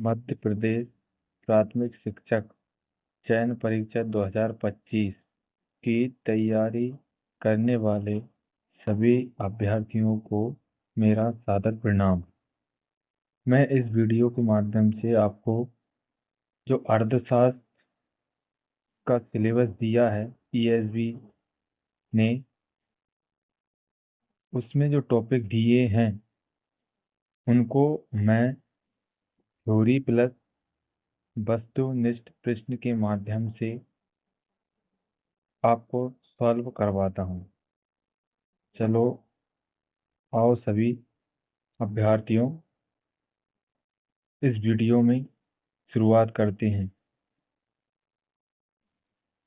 मध्य प्रदेश प्राथमिक शिक्षक चयन परीक्षा 2025 की तैयारी करने वाले सभी अभ्यर्थियों को मेरा सादर प्रणाम। मैं इस वीडियो के माध्यम से आपको जो अर्थशास्त्र का सिलेबस दिया है ESB ने, उसमें जो टॉपिक दिए हैं उनको मैं थ्योरी प्लस वस्तुनिष्ठ प्रश्न के माध्यम से आपको सॉल्व करवाता हूँ। चलो आओ सभी अभ्यर्थियों, इस वीडियो में शुरुआत करते हैं।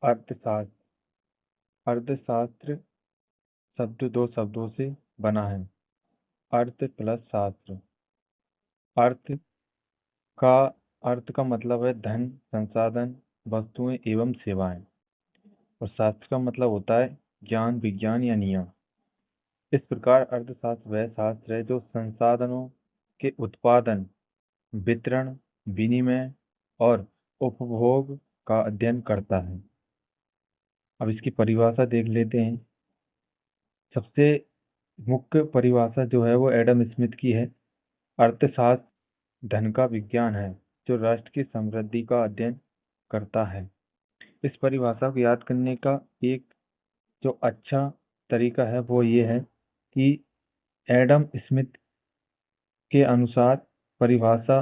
अर्थशास्त्र। अर्थशास्त्र शब्द दो शब्दों से बना है, अर्थ प्लस शास्त्र। अर्थ का अर्थ का मतलब है धन, संसाधन, वस्तुएं एवं सेवाएं, और शास्त्र का मतलब होता है ज्ञान, विज्ञान या नियम। इस प्रकार अर्थशास्त्र वह शास्त्र है जो संसाधनों के उत्पादन, वितरण, विनिमय और उपभोग का अध्ययन करता है। अब इसकी परिभाषा देख लेते हैं। सबसे मुख्य परिभाषा जो है वो एडम स्मिथ की है। अर्थशास्त्र धन का विज्ञान है जो राष्ट्र की समृद्धि का अध्ययन करता है। इस परिभाषा को याद करने का एक जो अच्छा तरीका है वो ये है कि एडम स्मिथ के अनुसार परिभाषा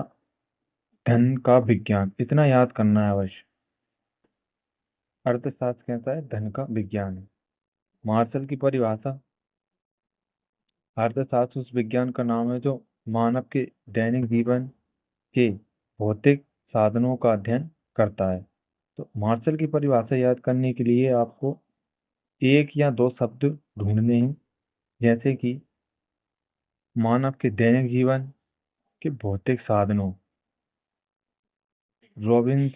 धन का विज्ञान, इतना याद करना है अवश्य। अर्थशास्त्र कहता है धन का विज्ञान है। मार्शल की परिभाषा, अर्थशास्त्र उस विज्ञान का नाम है जो मानव के दैनिक जीवन के भौतिक साधनों का अध्ययन करता है। तो मार्शल की परिभाषा याद करने के लिए आपको एक या दो शब्द ढूंढने हैं, जैसे कि मानव के दैनिक जीवन के भौतिक साधनों। रॉबिन्स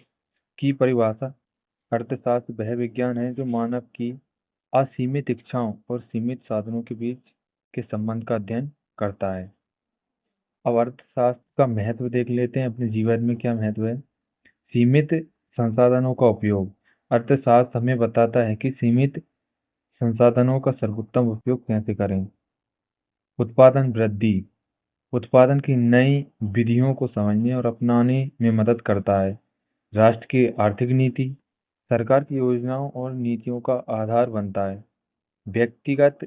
की परिभाषा, अर्थशास्त्र वह विज्ञान है जो मानव की असीमित इच्छाओं और सीमित साधनों के बीच के संबंध का अध्ययन करता है। अब अर्थशास्त्र का महत्व देख लेते हैं, अपने जीवन में क्या महत्व है। सीमित संसाधनों का उपयोग। अर्थशास्त्र हमें बताता है कि सीमित संसाधनों का सर्वोत्तम उपयोग कैसे करें। उत्पादन वृद्धि, उत्पादन की नई विधियों को समझने और अपनाने में मदद करता है। राष्ट्र की आर्थिक नीति, सरकार की योजनाओं और नीतियों का आधार बनता है। व्यक्तिगत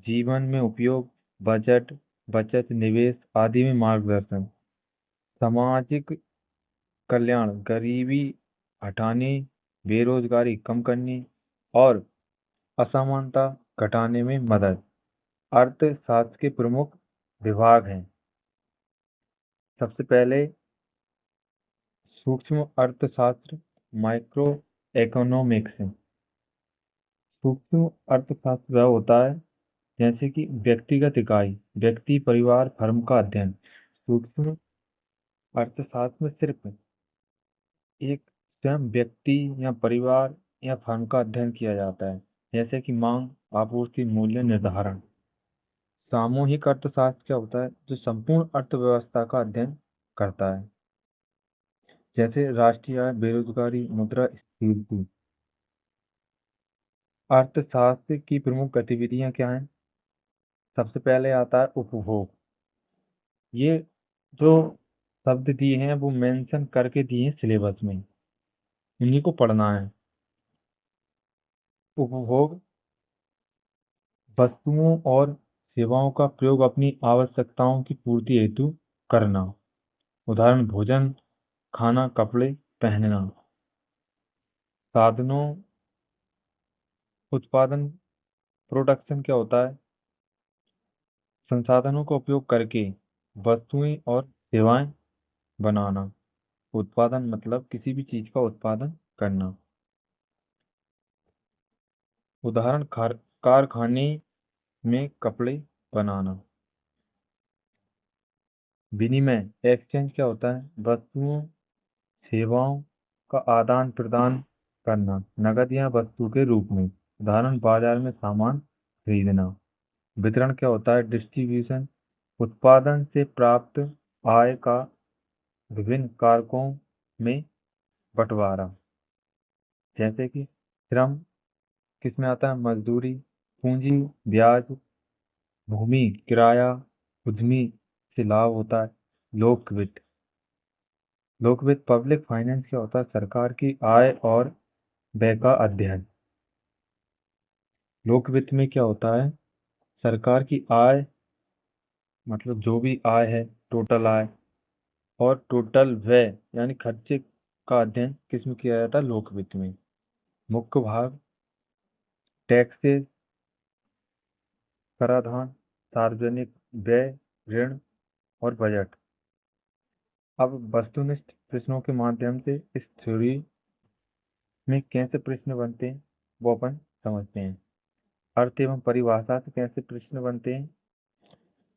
जीवन में उपयोग, बजट, बचत, निवेश आदि में मार्गदर्शन। सामाजिक कल्याण, गरीबी हटाने, बेरोजगारी कम करने और असमानता घटाने में मदद। अर्थशास्त्र के प्रमुख विभाग हैं। सबसे पहले सूक्ष्म अर्थशास्त्र, माइक्रो इकोनॉमिक्स। सूक्ष्म अर्थशास्त्र वह होता है जैसे कि व्यक्तिगत इकाई, व्यक्ति, परिवार, फर्म का अध्ययन। सूक्ष्म अर्थशास्त्र में सिर्फ एक स्वयं व्यक्ति या परिवार या फर्म का अध्ययन किया जाता है, जैसे कि मांग, आपूर्ति, मूल्य निर्धारण। सामूहिक अर्थशास्त्र क्या होता है, जो संपूर्ण अर्थव्यवस्था का अध्ययन करता है, जैसे राष्ट्रीय आय, बेरोजगारी, मुद्रास्फीति। अर्थशास्त्र की प्रमुख गतिविधियां क्या हैं। सबसे पहले आता है उपभोग। ये जो शब्द दिए हैं वो मेंशन करके दिए हैं सिलेबस में, इन्हीं को पढ़ना है। उपभोग वस्तुओं और सेवाओं का प्रयोग अपनी आवश्यकताओं की पूर्ति हेतु करना। उदाहरण भोजन, खाना, कपड़े पहनना। साधनों उत्पादन, प्रोडक्शन क्या होता है, संसाधनों का उपयोग करके वस्तुएं और सेवाएं बनाना। उत्पादन मतलब किसी भी चीज का उत्पादन करना। उदाहरण कारखाने में कपड़े बनाना। विनिमय, एक्सचेंज क्या होता है, वस्तुओं सेवाओं का आदान प्रदान करना, नकद या वस्तु के रूप में। उदाहरण बाजार में सामान खरीदना। वितरण क्या होता है, डिस्ट्रीब्यूशन, उत्पादन से प्राप्त आय का विभिन्न कारकों में बंटवारा, जैसे कि श्रम किसमें आता है, मजदूरी, पूंजी, ब्याज, भूमि, किराया, उद्यमी से लाभ होता है। लोकवित्त, लोकवित्त पब्लिक फाइनेंस क्या होता है, सरकार की आय और व्यय का अध्ययन। लोकवित्त में क्या होता है, सरकार की आय मतलब जो भी आय है, टोटल आय, और टोटल व्यय यानी खर्चे का अध्ययन किसमें किया जाता है, लोकवित्त में। मुख्य भाग टैक्सेस, कराधान, सार्वजनिक व्यय, ऋण और बजट। अब वस्तुनिष्ठ प्रश्नों के माध्यम से इस थ्योरी में कैसे प्रश्न बनते हैं वो अपन समझते हैं। अर्थ एवं परिभाषा से कैसे प्रश्न बनते हैं।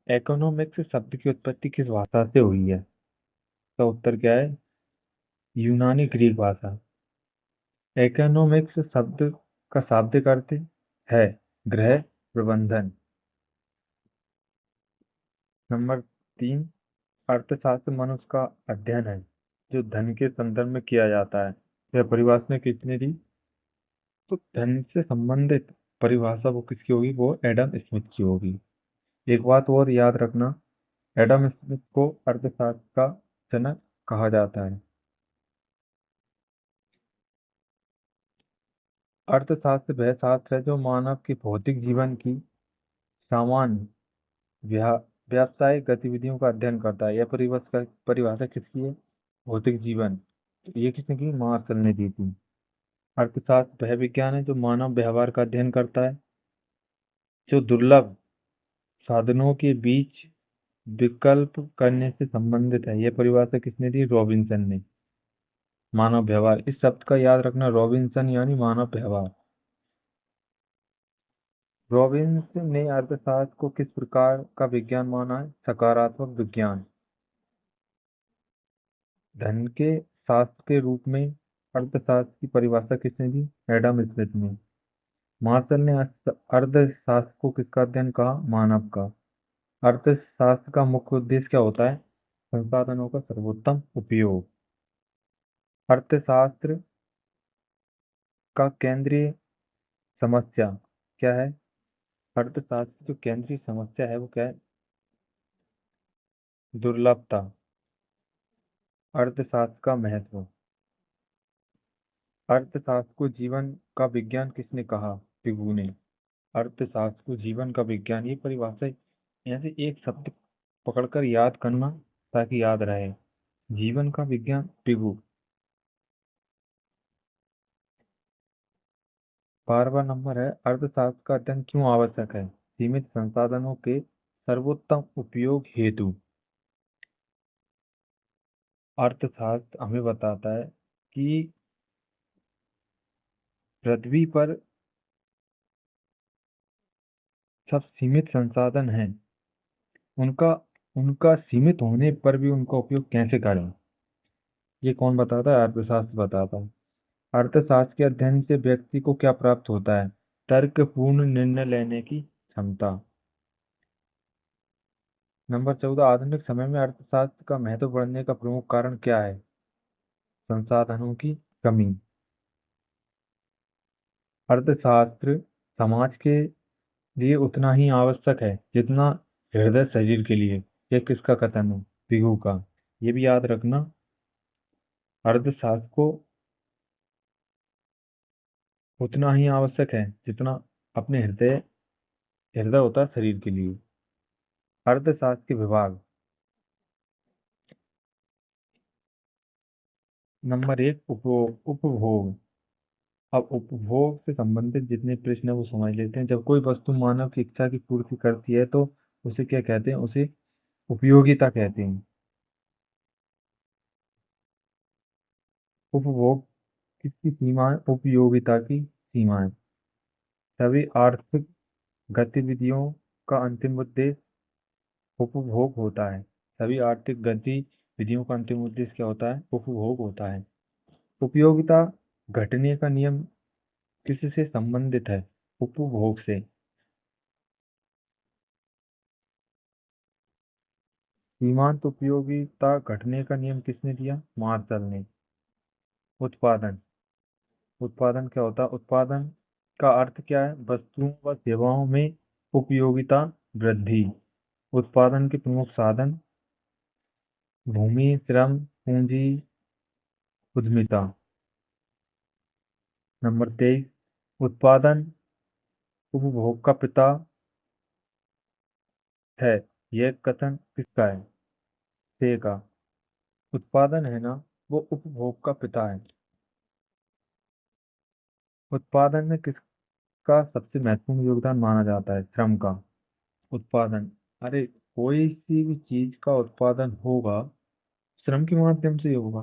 इकोनॉमिक्स शब्द की उत्पत्ति किस भाषा से हुई है, तो उत्तर क्या है, यूनानी ग्रीक भाषा। इकोनॉमिक्स शब्द का शाब्दिक अर्थ है गृह प्रबंधन। नंबर 3, अर्थशास्त्र मनुष्य का अध्ययन है जो धन के संदर्भ में किया जाता है। यह परिभाषा किसने दी, तो धन से संबंधित परिभाषा वो किसकी होगी, वो एडम स्मिथ की होगी। एक बात और याद रखना, एडम स्मिथ को अर्थशास्त्र का जनक कहा जाता है। अर्थशास्त्र वह शास्त्र है जो मानव के भौतिक जीवन की सामान्य व्या- व्यावसायिक गतिविधियों का अध्ययन करता है। यह परिभाषा किसकी है, भौतिक जीवन। तो ये किसने की, मार्शल ने दी थी। अर्थशास्त्र वह विज्ञान है जो मानव व्यवहार का अध्ययन करता है, जो दुर्लभ साधनों के बीच विकल्प करने से संबंधित है। यह परिभाषा किसने दी, रॉबिन्सन ने। मानव व्यवहार, इस शब्द का याद रखना, रॉबिन्सन यानी मानव व्यवहार। रॉबिन्स ने अर्थशास्त्र को किस प्रकार का विज्ञान माना है, सकारात्मक विज्ञान। धन के शास्त्र के रूप में अर्थशास्त्र की परिभाषा किसने दी, एडम स्मिथ ने। मार्शल ने अर्थशास्त्र को किसका अध्ययन कहा, मानव का। अर्थशास्त्र का मुख्य उद्देश्य क्या होता है, संसाधनों का सर्वोत्तम उपयोग। अर्थशास्त्र का केंद्रीय समस्या क्या है, अर्थशास्त्र की जो केंद्रीय समस्या है वो क्या है, दुर्लभता। अर्थशास्त्र का महत्व, अर्थशास्त्र को जीवन का विज्ञान किसने कहा, पिगू ने। अर्थशास्त्र को जीवन का विज्ञान, ये परिभाषा यहाँ से एक शब्द पकड़कर याद करना ताकि याद रहे, जीवन का विज्ञान, पिगू। 12वां नंबर है, अर्थशास्त्र का अध्ययन क्यों आवश्यक है, सीमित संसाधनों के सर्वोत्तम उपयोग हेतु। अर्थशास्त्र हमें बताता है कि पृथ्वी पर सब सीमित संसाधन हैं, उनका उनका सीमित होने पर भी उनका उपयोग कैसे करें, ये कौन बताता है, अर्थशास्त्र बताता है। अर्थशास्त्र के अध्ययन से व्यक्ति को क्या प्राप्त होता है, तर्कपूर्ण निर्णय लेने की क्षमता। नंबर 14, आधुनिक समय में अर्थशास्त्र का महत्व बढ़ने का प्रमुख कारण क्या है, संसाधनों की कमी। अर्थशास्त्र समाज के लिए उतना ही आवश्यक है जितना हृदय शरीर के लिए। यह किसका कथन है, पिगू का। ये भी याद रखना, अर्थशास्त्र को उतना ही आवश्यक है जितना अपने हृदय हृदय होता है शरीर के लिए। अर्थशास्त्र के विभाग, नंबर 1, उपभोग उपभोग। अब उपभोग से संबंधित जितने प्रश्न है वो समझ लेते हैं। जब कोई वस्तु मानव की इच्छा की पूर्ति करती है तो उसे क्या कहते हैं, उसे उपयोगिता कहते हैं। उपभोग किसकी सीमाएं, उपयोगिता की सीमाएं। सभी आर्थिक गतिविधियों का अंतिम उद्देश्य उपभोग होता है। सभी आर्थिक गतिविधियों का अंतिम उद्देश्य क्या होता है, उपभोग होता है। उपयोगिता घटने का नियम किससे संबंधित है, उपभोग से। सीमांत उपयोगिता घटने का नियम किसने दिया? मार्शल ने। उत्पादन। उत्पादन क्या होता है? उत्पादन का अर्थ क्या है? वस्तुओं व सेवाओं में उपयोगिता वृद्धि। उत्पादन के प्रमुख साधन: भूमि, श्रम, पूंजी, उद्यमिता। नंबर 23, उत्पादन उपभोग का पिता है, यह कथन किसका है? से का। उत्पादन है ना, वो उपभोग का पिता है। उत्पादन में किसका सबसे महत्वपूर्ण योगदान माना जाता है? श्रम का। उत्पादन, अरे कोई सी भी चीज का उत्पादन होगा श्रम के माध्यम से ही होगा,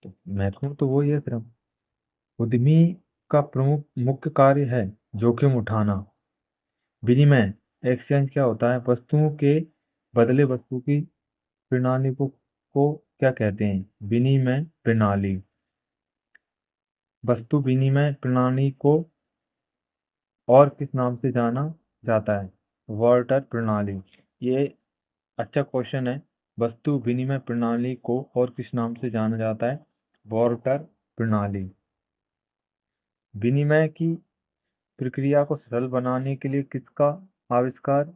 तो महत्वपूर्ण तो वही है श्रम। उद्यमी का प्रमुख मुख्य कार्य है जोखिम उठाना। विनिमय, एक्सचेंज क्या होता है? वस्तुओं के बदले वस्तु की प्रणाली को क्या कहते हैं? विनिमय प्रणाली। वस्तु विनिमय प्रणाली को और किस नाम से जाना जाता है? वार्टर प्रणाली। ये अच्छा क्वेश्चन है। वस्तु विनिमय प्रणाली को और किस नाम से जाना जाता है? वार्टर प्रणाली। विनिमय की प्रक्रिया को सरल बनाने के लिए किसका आविष्कार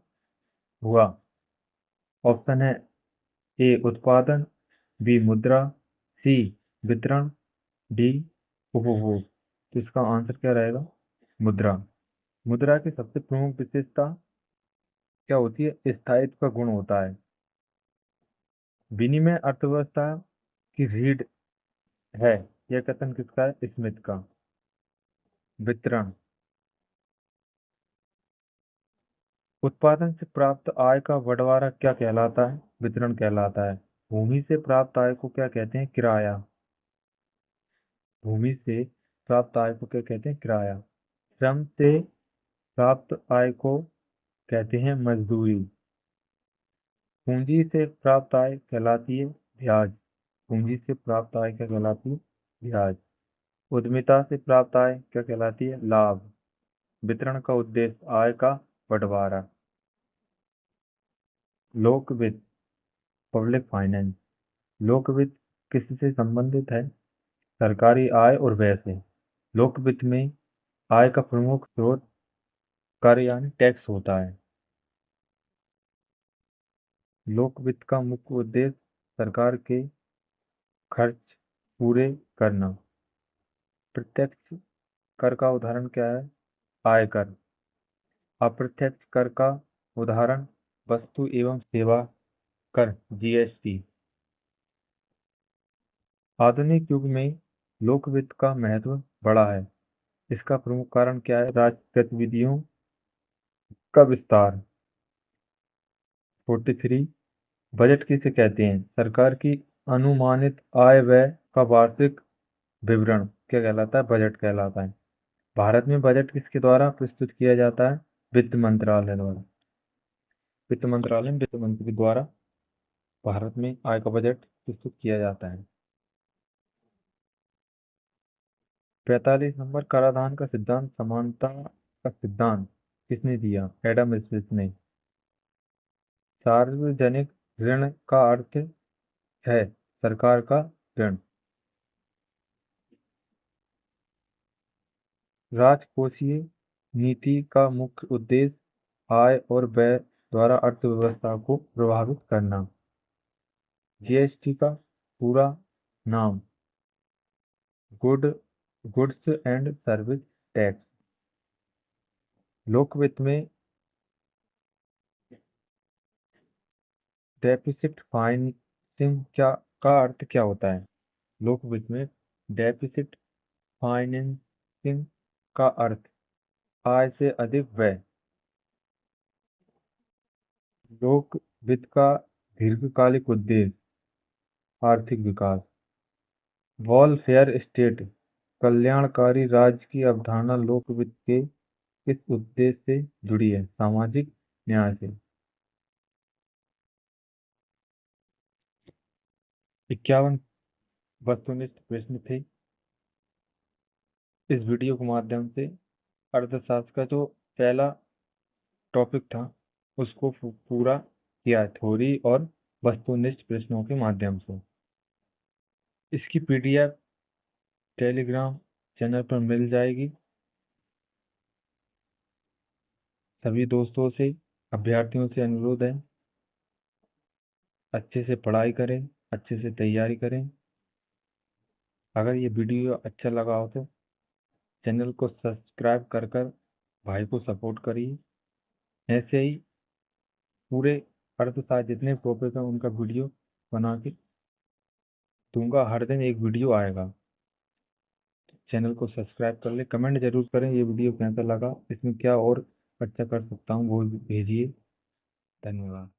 हुआ? ऑप्शन है: ए उत्पादन, बी मुद्रा, सी वितरण, डी उपभोग। तो इसका आंसर क्या रहेगा? मुद्रा। मुद्रा की सबसे प्रमुख विशेषता क्या होती है? स्थायित्व का गुण होता है। विनिमय अर्थव्यवस्था की रीढ़ है, यह कथन किसका है? स्मिथ का। वितरण, उत्पादन से प्राप्त आय का बंटवारा क्या कहलाता है? वितरण कहलाता है। भूमि से प्राप्त आय को क्या कहते हैं? किराया। भूमि से प्राप्त आय को क्या कहते हैं? किराया। श्रम से प्राप्त आय को कहते हैं मजदूरी। पूंजी से प्राप्त आय कहलाती है ब्याज। पूंजी से प्राप्त आय क्या कहलाती है? ब्याज। उद्यमिता से प्राप्त आय क्या कहलाती है? लाभ। वितरण का उद्देश्य आय का बंटवारा। लोक वित्त, पब्लिक फाइनेंस। लोक वित्त किससे संबंधित है? सरकारी आय और व्यय से। लोक वित्त में आय का प्रमुख स्रोत कर यानी टैक्स होता है। लोक वित्त का मुख्य उद्देश्य सरकार के खर्च पूरे करना। प्रत्यक्ष कर का उदाहरण क्या है? आयकर। अप्रत्यक्ष कर का उदाहरण वस्तु एवं सेवा कर, जीएसटी। आधुनिक युग में लोक वित्त का महत्व बढ़ा है। इसका प्रमुख कारण क्या है? राष्ट्रीय गतिविधियों का विस्तार। 43, बजट किसे कहते हैं? सरकार की अनुमानित आय व्यय का वार्षिक विवरण क्या कहलाता है? बजट कहलाता है। भारत में बजट किसके द्वारा प्रस्तुत किया जाता है? वित्त मंत्रालय द्वारा। वित्त मंत्रालय में वित्त मंत्री द्वारा भारत में आय का बजट प्रस्तुत किया जाता है। 45 नंबर, कराधान का सिद्धांत, समानता का सिद्धांत किसने दिया? एडम स्मिथ ने। सार्वजनिक ऋण का अर्थ है सरकार का ऋण। राजकोषीय नीति का मुख्य उद्देश्य आय और व्यय द्वारा अर्थव्यवस्था को प्रभावित करना। जीएसटी का पूरा नाम गुड्स एंड सर्विस टैक्स। लोक वित्त में डेफिसिट फाइनेंसिंग का अर्थ क्या होता है? लोक वित्त में डेफिसिट फाइनेंसिंग का अर्थ आय से अधिक व्यय। लोक वित्त का दीर्घकालिक उद्देश्य आर्थिक विकास। वेलफेयर स्टेट, कल्याणकारी राज्य की अवधारणा लोक वित्त के किस उद्देश्य से जुड़ी है? सामाजिक न्याय से। 51 वस्तुनिष्ठ प्रश्न थे इस वीडियो के माध्यम से। अर्थशास्त्र का जो पहला टॉपिक था उसको पूरा किया, थ्योरी और वस्तुनिष्ठ प्रश्नों के माध्यम से। इसकी पीडीएफ टेलीग्राम चैनल पर मिल जाएगी। सभी दोस्तों से, अभ्यर्थियों से अनुरोध है, अच्छे से पढ़ाई करें, अच्छे से तैयारी करें। अगर ये वीडियो अच्छा लगा हो तो चैनल को सब्सक्राइब कर भाई को सपोर्ट करिए। ऐसे ही पूरे अर्थशास्त्र जितने टॉपिक हैं उनका वीडियो बना के दूंगा। हर दिन एक वीडियो आएगा। चैनल को सब्सक्राइब कर ले, कमेंट जरूर करें ये वीडियो कैसा लगा, इसमें क्या और अच्छा कर सकता हूँ वो भी भेजिए। धन्यवाद।